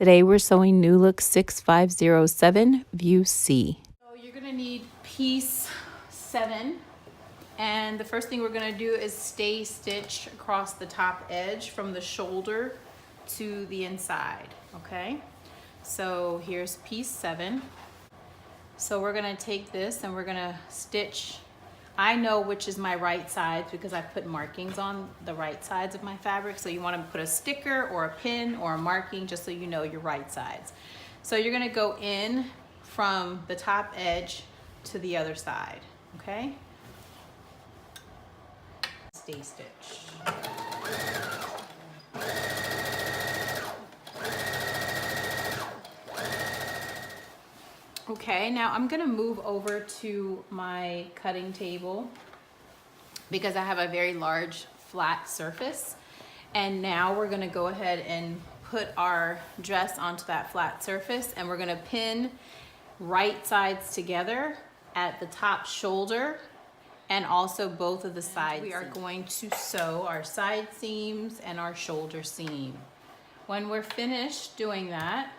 Today we're sewing New Look 6507, View C. So you're gonna need piece 7, and the first thing we're gonna do is stay stitch across the top edge from the shoulder to the inside, okay? So here's piece 7. So we're gonna take this and we're gonna stitch. I know which is my right sides because I put markings on the right sides of my fabric. So you wanna put a sticker or a pin or a marking just so you know your right sides. So you're gonna go in from the top edge to the other side, okay? Stay stitch. Okay, now I'm gonna move over to my cutting table because I have a very large flat surface. And now we're gonna go ahead and put our dress onto that flat surface, and we're gonna pin right sides together at the top shoulder and also both of the sides. We are going to sew our side seams and our shoulder seam. When we're finished doing that,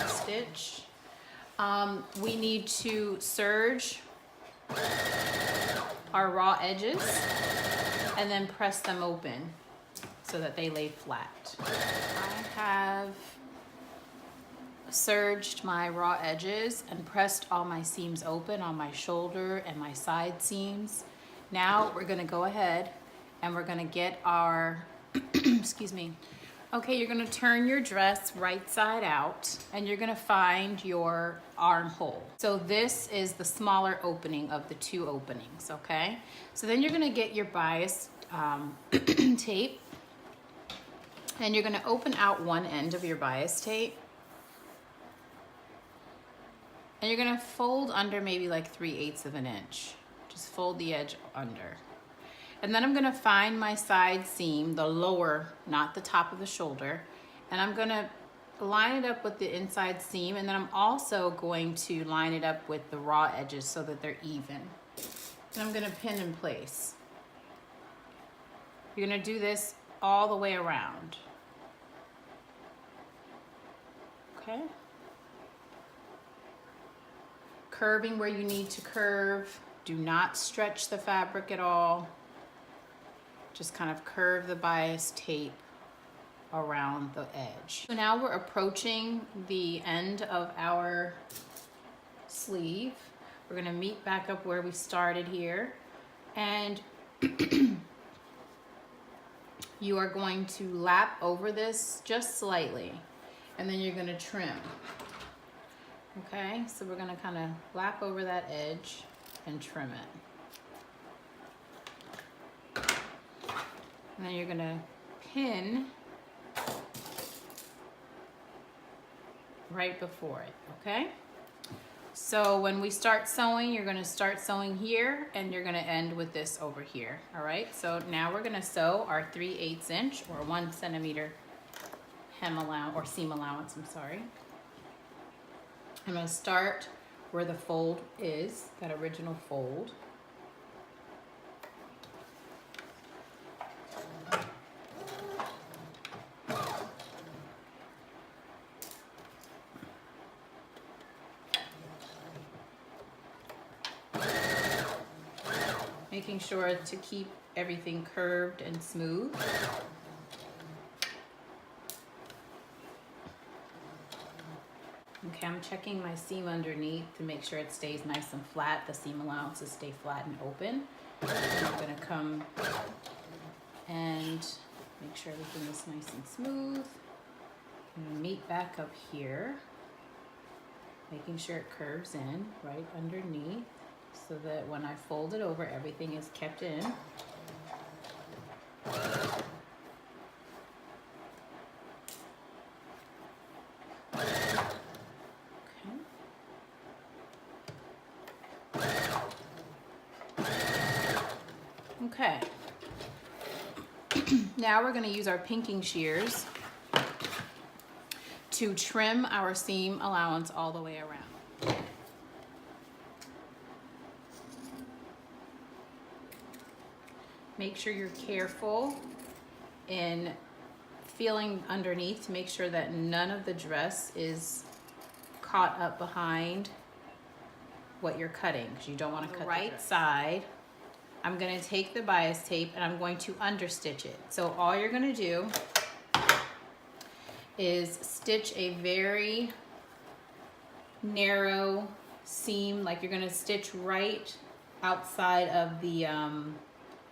stitch, we need to serge our raw edges and then press them open so that they lay flat. I have serged my raw edges and pressed all my seams open on my shoulder and my side seams. Now we're gonna go ahead and we're gonna get our, excuse me. Okay, you're gonna turn your dress right side out and you're gonna find your armhole. So this is the smaller opening of the two openings, okay? So then you're gonna get your bias tape, and you're gonna open out one end of your bias tape, and you're gonna fold under maybe like 3/8 of an inch. Just fold the edge under. And then I'm gonna find my side seam, the lower, not the top of the shoulder, and I'm gonna line it up with the inside seam, and then I'm also going to line it up with the raw edges so that they're even. And I'm gonna pin in place. You're gonna do this all the way around. Okay? Curving where you need to curve. Do not stretch the fabric at all. Just kind of curve the bias tape around the edge. So now we're approaching the end of our sleeve. We're gonna meet back up where we started here, and you are going to lap over this just slightly, and then you're gonna trim. Okay, so we're gonna kind of lap over that edge and trim it. And then you're gonna pin right before it, okay? So when we start sewing, you're gonna start sewing here and you're gonna end with this over here, all right? So now we're gonna sew our 3/8 inch or 1 centimeter hem allowance, or seam allowance, I'm sorry. I'm gonna start where the fold is, that original fold. Making sure to keep everything curved and smooth. Okay, I'm checking my seam underneath to make sure it stays nice and flat. The seam allowances stay flat and open. And I'm gonna come and make sure everything is nice and smooth. I'm gonna meet back up here, making sure it curves in right underneath, so that when I fold it over, everything is kept in. Okay. Now we're going to use our pinking shears to trim our seam allowance all the way around. Make sure you're careful in feeling underneath to make sure that none of the dress is caught up behind what you're cutting, because you don't want to cut the right side. I'm going to take the bias tape and I'm going to understitch it. So all you're going to do is stitch a very narrow seam, like you're going to stitch right outside of the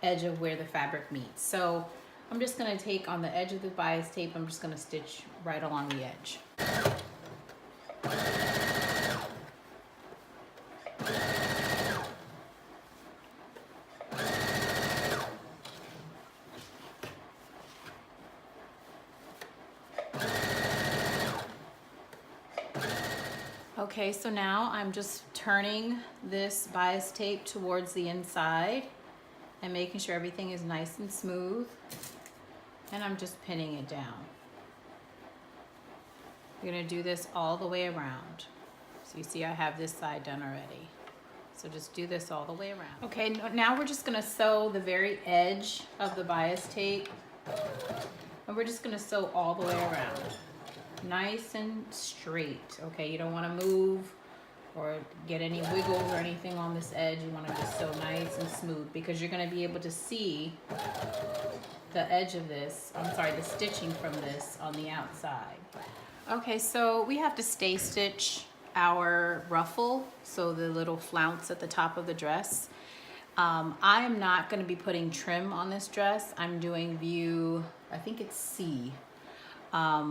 edge of where the fabric meets. So I'm just going to take on the edge of the bias tape, I'm just going to stitch right along the edge. Okay, so now I'm just turning this bias tape towards the inside and making sure everything is nice and smooth, and I'm just pinning it down. You're gonna do this all the way around. So you see I have this side done already. So just do this all the way around. Okay, now we're just gonna sew the very edge of the bias tape, and we're just gonna sew all the way around. Nice and straight, okay? You don't wanna move or get any wiggles or anything on this edge. You wanna just sew nice and smooth, because you're gonna be able to see the edge of this, I'm sorry, the stitching from this on the outside. Okay, so we have to stay stitch our ruffle, so the little flounce at the top of the dress. I am not gonna be putting trim on this dress. I'm doing view, I think it's C,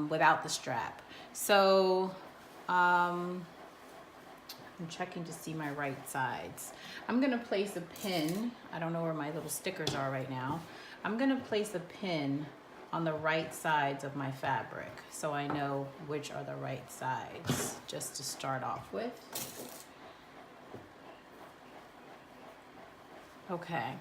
without the strap. So I'm checking to see my right sides. I'm gonna place a pin. I don't know where my little stickers are right now. I'm gonna place a pin on the right sides of my fabric, so I know which are the right sides, just to start off with. Okay,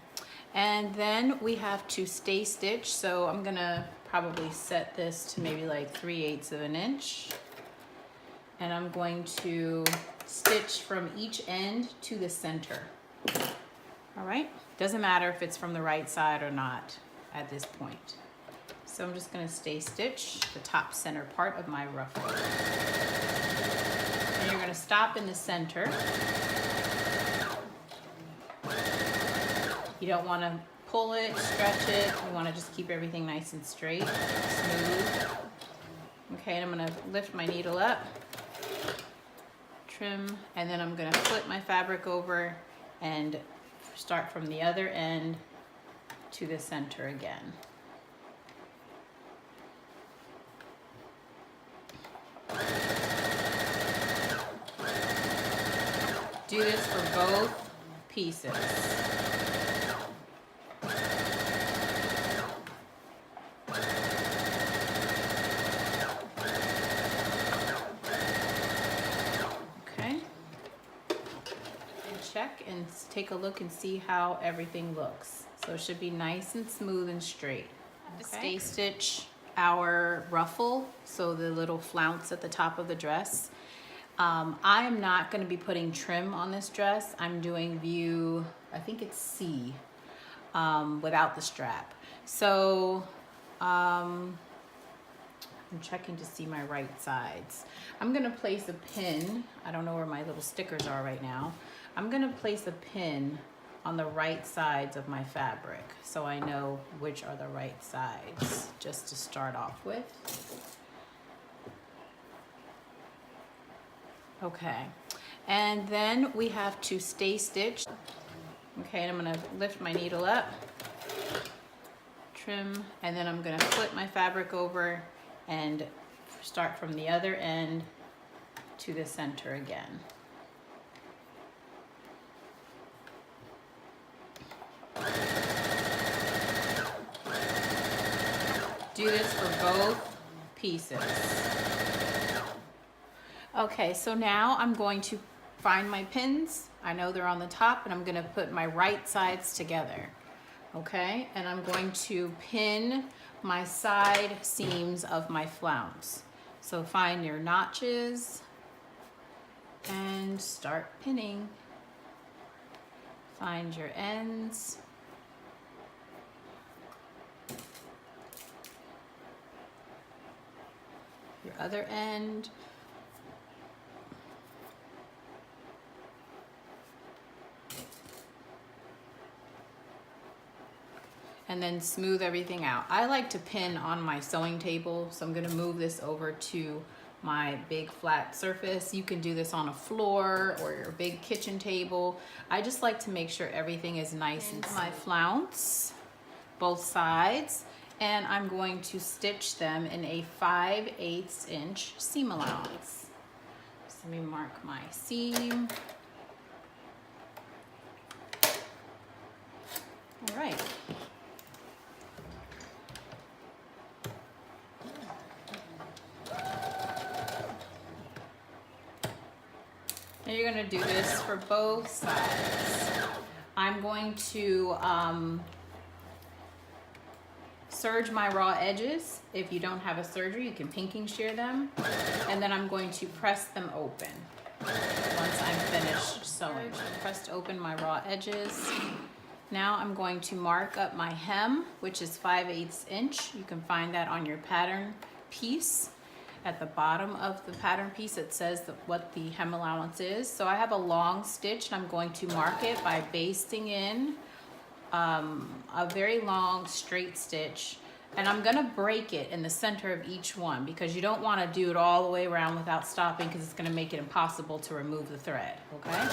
and then we have to stay stitch, so I'm gonna probably set this to maybe like 3/8 of an inch, and I'm going to stitch from each end to the center. All right, doesn't matter if it's from the right side or not at this point. So I'm just gonna stay stitch the top center part of my ruffle. And you're gonna stop in the center. You don't wanna pull it, stretch it. You wanna just keep everything nice and straight, smooth. Okay, and I'm gonna lift my needle up, trim, and then I'm gonna flip my fabric over and start from the other end to the center again. Do this for both pieces. Okay. And check and take a look and see how everything looks. So it should be nice and smooth and straight. Okay. Stay stitch our ruffle, so the little flounce at the top of the dress. I am not going to be putting trim on this dress. I'm doing view, I think it's C, without the strap. So I'm checking to see my right sides. I'm going to place a pin. I don't know where my little stickers are right now. I'm going to place a pin on the right sides of my fabric, so I know which are the right sides, just to start off with. Okay, and then we have to stay stitch. Okay, and I'm gonna lift my needle up, trim, and then I'm gonna flip my fabric over and start from the other end to the center again. Do this for both pieces. Okay, so now I'm going to find my pins. I know they're on the top, and I'm gonna put my right sides together. Okay, and I'm going to pin my side seams of my flounce. So find your notches and start pinning. Find your ends. your other end. And then smooth everything out. I like to pin on my sewing table, so I'm gonna move this over to my big flat surface. You can do this on a floor or your big kitchen table. I just like to make sure everything is nice and my flounce, both sides, and I'm going to stitch them in a 5/8 inch seam allowance. So let me mark my seam. All right. And you're gonna do this for both sides. I'm going to serge my raw edges. If you don't have a serger, you can pinking shear them. And then I'm going to press them open once I'm finished sewing. I pressed open my raw edges. Now I'm going to mark up my hem, which is 5/8 inch. You can find that on your pattern piece. At the bottom of the pattern piece, it says what the hem allowance is. So I have a long stitch, and I'm going to mark it by basting in a very long straight stitch. And I'm gonna break it in the center of each one because you don't wanna do it all the way around without stopping because it's gonna make it impossible to remove the thread, okay?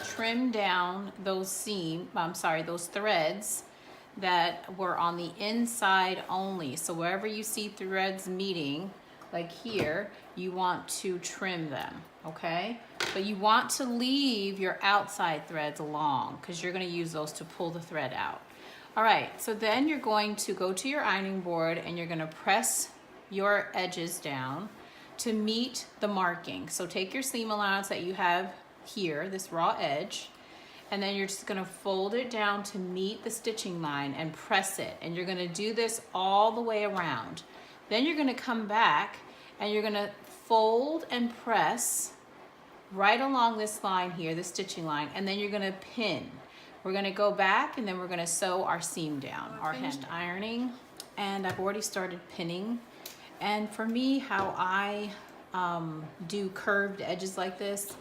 Trim down those those threads that were on the inside only. So wherever you see threads meeting, like here, you want to trim them, okay? But you want to leave your outside threads along because you're gonna use those to pull the thread out. All right, so then you're going to go to your ironing board and you're gonna press your edges down to meet the marking. So take your seam allowance that you have here, this raw edge, and then you're just gonna fold it down to meet the stitching line and press it. And you're gonna do this all the way around. Then you're gonna come back and you're gonna fold and press right along this line here, the stitching line, and then you're gonna pin. We're gonna go back and then we're gonna sew our seam down, our hem. Ironing, and I've already started pinning. And for me, how I do curved edges like this,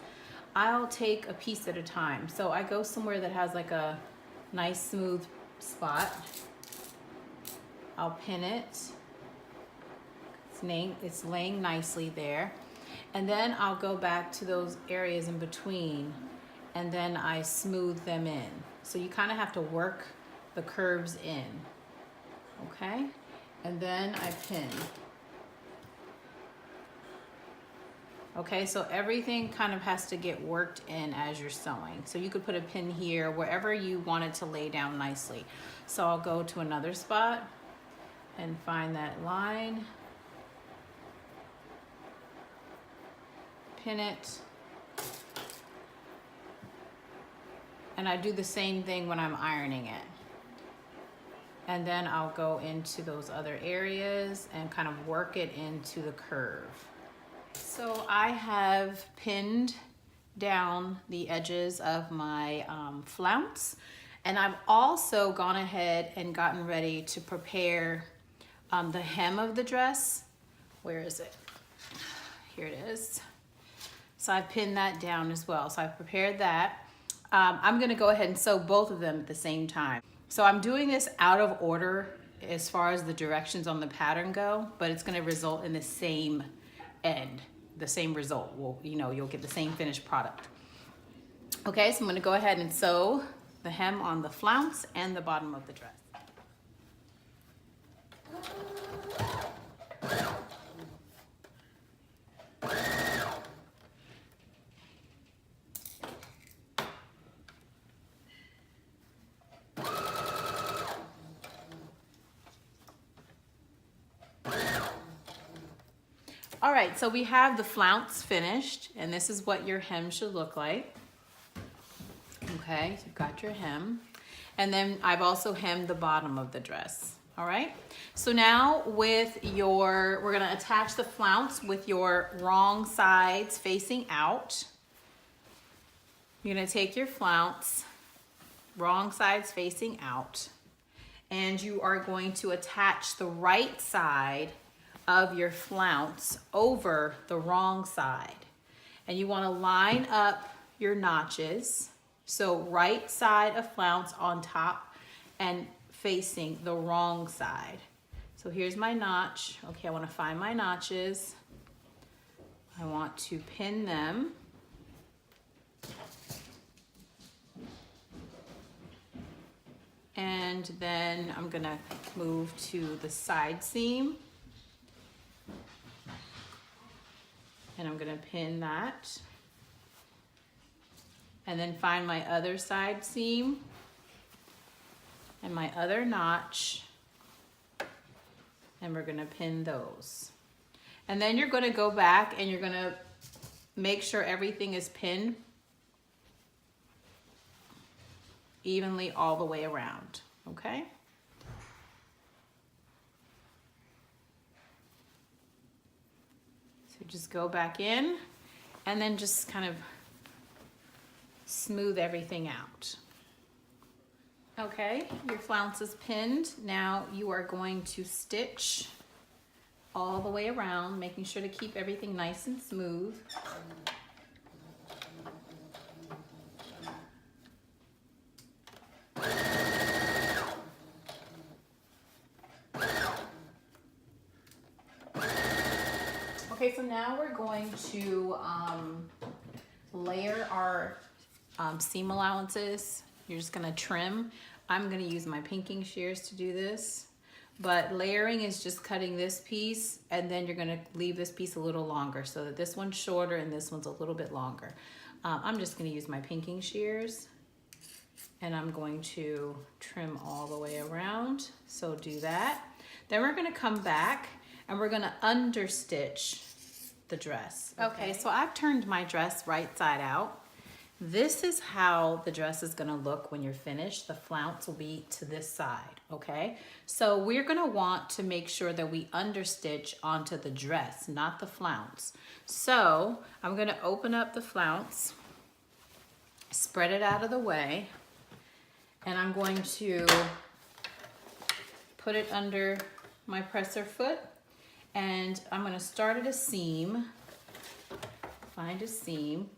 I'll take a piece at a time. So I go somewhere that has like a nice smooth spot. I'll pin it. It's laying nicely there. And then I'll go back to those areas in between and then I smooth them in. So you kind of have to work the curves in, okay? And then I pin. Okay, so everything kind of has to get worked in as you're sewing. So you could put a pin here, wherever you want it to lay down nicely. So I'll go to another spot and find that line, pin it, and I do the same thing when I'm ironing it. And then I'll go into those other areas and kind of work it into the curve. So I have pinned down the edges of my flounce, and I've also gone ahead and gotten ready to prepare the hem of the dress. Where is it? Here it is. So I pinned that down as well. So I've prepared that. I'm gonna go ahead and sew both of them at the same time. So I'm doing this out of order as far as the directions on the pattern go, but it's gonna result in the same end, the same result. Well, you know, you'll get the same finished product. Okay, so I'm gonna go ahead and sew the hem on the flounce and the bottom of the dress. All right, so we have the flounce finished, and this is what your hem should look like. Okay, so you've got your hem. And then I've also hemmed the bottom of the dress. All right, so now with your, we're gonna attach the flounce with your wrong sides facing out. You're gonna take your flounce, wrong sides facing out, and you are going to attach the right side of your flounce over the wrong side. And you wanna line up your notches. So right side of flounce on top and facing the wrong side. So here's my notch. Okay, I want to find my notches. I want to pin them. And then I'm gonna move to the side seam. And I'm gonna pin that. And then find my other side seam and my other notch, and we're gonna pin those. And then you're gonna go back and you're gonna make sure everything is pinned evenly all the way around, okay? So just go back in and then just kind of smooth everything out. Okay, your flounce is pinned. Now you are going to stitch all the way around, making sure to keep everything nice and smooth. Okay, so now we're going to layer our seam allowances. You're just gonna trim. I'm gonna use my pinking shears to do this, but layering is just cutting this piece and then you're gonna leave this piece a little longer so that this one's shorter and this one's a little bit longer. I'm just gonna use my pinking shears and I'm going to trim all the way around. So do that. Then we're gonna come back and we're gonna understitch the dress. Okay, so I've turned my dress right side out. This is how the dress is gonna look when you're finished. The flounce will be to this side, okay? So we're gonna want to make sure that we understitch onto the dress, not the flounce. So I'm gonna open up the flounce, spread it out of the way, and I'm going to put it under my presser foot, and I'm gonna start at a seam, find a seam,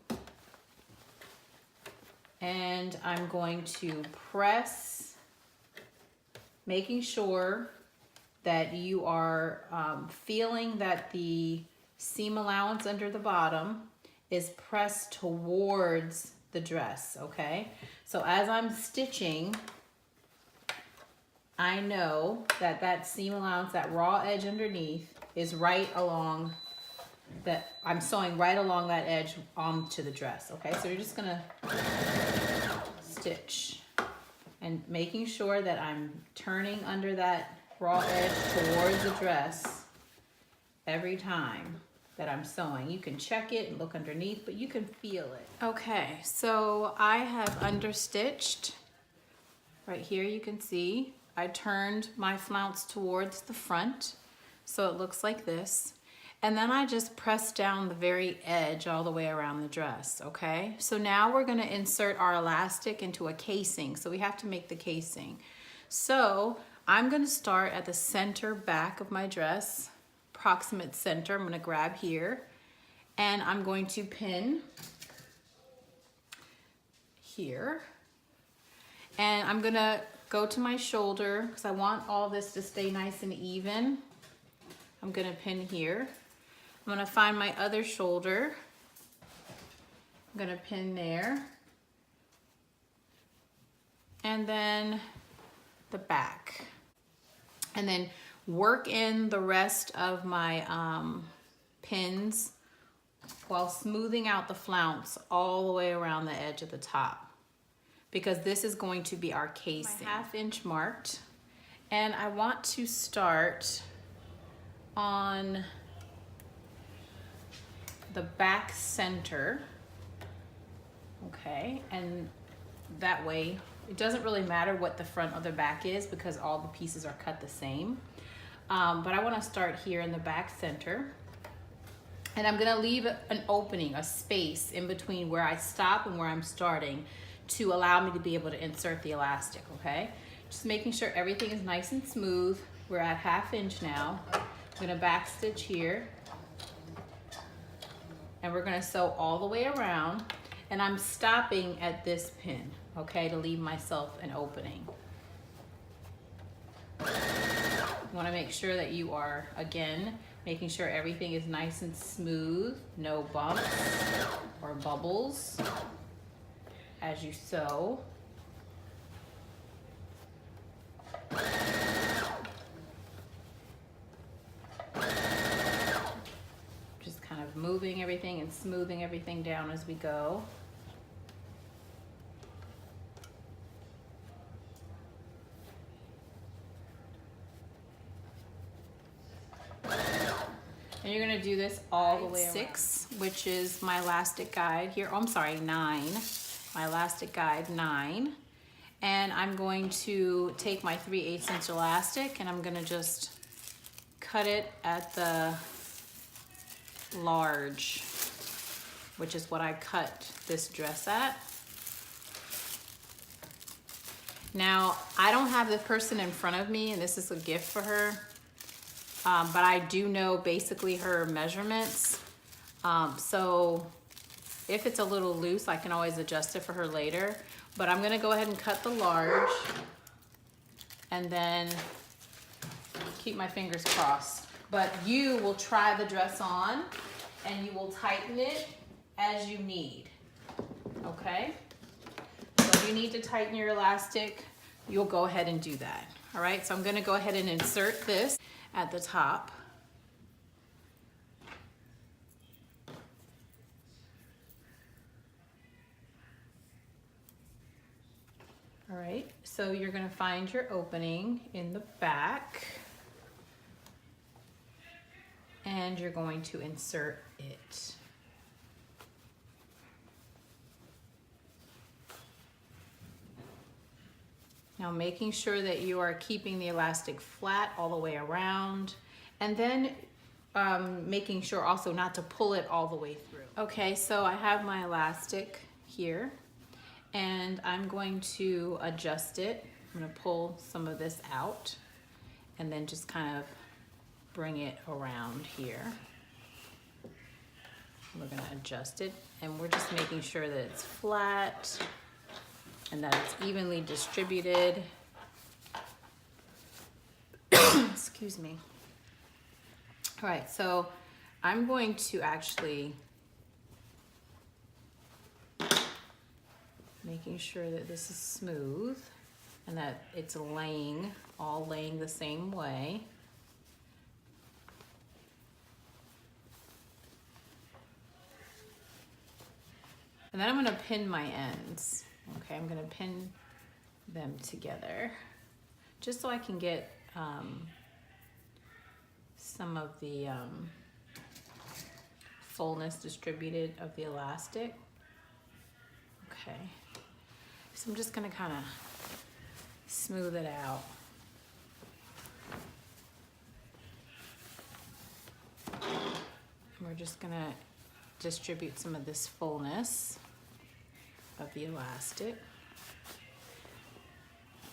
and I'm going to press, making sure that you are feeling that the seam allowance under the bottom is pressed towards the dress, okay? So as I'm stitching, I know that that seam allowance, that raw edge underneath, is right along that, I'm sewing right along that edge onto the dress, okay? So you're just gonna stitch and making sure that I'm turning under that raw edge towards the dress every time that I'm sewing. You can check it and look underneath, but you can feel it. Okay, so I have understitched. Right here you can see I turned my flounce towards the front, so it looks like this. And then I just press down the very edge all the way around the dress, okay? So now we're gonna insert our elastic into a casing. So we have to make the casing. So I'm gonna start at the center back of my dress, approximate center. I'm gonna grab here and I'm going to pin here. And I'm gonna go to my shoulder because I want all this to stay nice and even. I'm gonna pin here. I'm gonna find my other shoulder. I'm gonna pin there. And then the back. And then work in the rest of my pins while smoothing out the flounce all the way around the edge of the top, because this is going to be our casing. My 1/2 inch marked, and I want to start on the back center, okay, and that way It doesn't really matter what the front or the back is because all the pieces are cut the same. But I want to start here in the back center. And I'm gonna leave an opening, a space in between where I stop and where I'm starting to allow me to be able to insert the elastic, okay? Just making sure everything is nice and smooth. We're at 1/2 inch now. I'm gonna back stitch here. And we're gonna sew all the way around. And I'm stopping at this pin, okay, to leave myself an opening. You wanna make sure that you are, again, making sure everything is nice and smooth, no bumps or bubbles as you sew. Just kind of moving everything and smoothing everything down as we go. And you're gonna do this all the way around. 6, which is my elastic guide here. Oh, I'm sorry, 9. My elastic guide 9. And I'm going to take my 3/8 inch elastic and I'm gonna just cut it at the large, which is what I cut this dress at. Now, I don't have the person in front of me, and this is a gift for her. But I do know basically her measurements. So if it's a little loose, I can always adjust it for her later. But I'm gonna go ahead and cut the large and then keep my fingers crossed. But you will try the dress on and you will tighten it as you need, okay? So if you need to tighten your elastic, you'll go ahead and do that. All right, so I'm gonna go ahead and insert this at the top. All right, so you're gonna find your opening in the back and you're going to insert it. Now making sure that you are keeping the elastic flat all the way around, and then making sure also not to pull it all the way through. Okay, so I have my elastic here and I'm going to adjust it. I'm gonna pull some of this out and then just kind of bring it around here. We're gonna adjust it and we're just making sure that it's flat and that it's evenly distributed. Excuse me. All right, so I'm going to actually making sure that this is smooth and that it's all laying the same way. And then I'm gonna pin my ends. Okay, I'm gonna pin them together just so I can get some of the fullness distributed of the elastic. Okay, so I'm just gonna kind of smooth it out. And we're just gonna distribute some of this fullness of the elastic.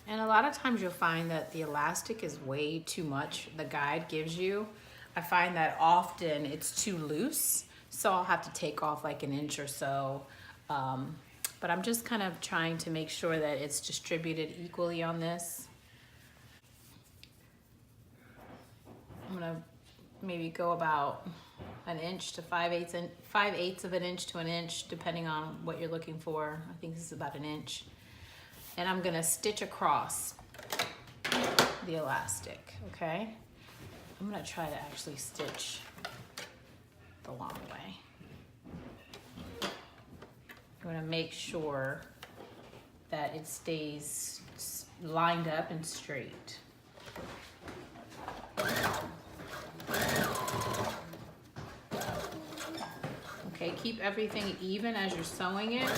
And a lot of times you'll find that the elastic is way too much, the guide gives you. I find that often it's too loose, so I'll have to take off like an inch or so. But I'm just kind of trying to make sure that it's distributed equally on this. I'm gonna maybe go about an inch to 5/8 of an inch to an inch, depending on what you're looking for. I think this is about an inch. And I'm gonna stitch across the elastic, okay? I'm gonna try to actually stitch the long way. I'm gonna make sure that it stays lined up and straight. Okay, keep everything even as you're sewing it.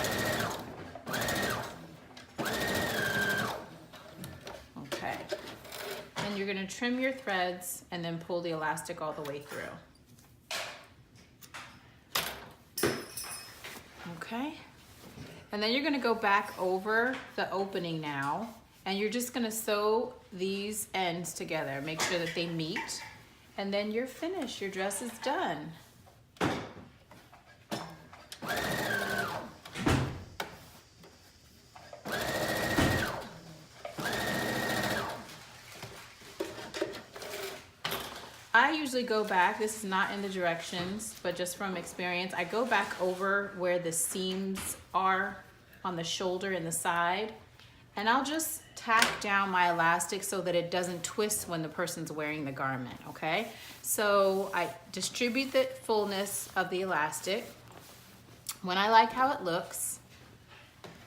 then you're gonna trim your threads and then pull the elastic all the way through. Okay, and then you're gonna go back over the opening now, and you're just gonna sew these ends together. Make sure that they meet, and then you're finished. Your dress is done. I usually go back, this is not in the directions, but just from experience, I go back over where the seams are on the shoulder and the side, and I'll just tack down my elastic so that it doesn't twist when the person's wearing the garment, okay? So I distribute the fullness of the elastic. When I like how it looks,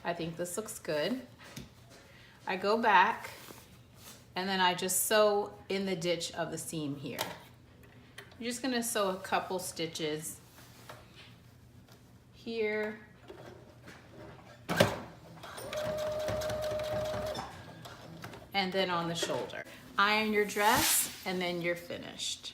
I think this looks good, I go back and then I just sew in the ditch of the seam here. You're just gonna sew a couple stitches here. And then on the shoulder. Iron your dress and then you're finished.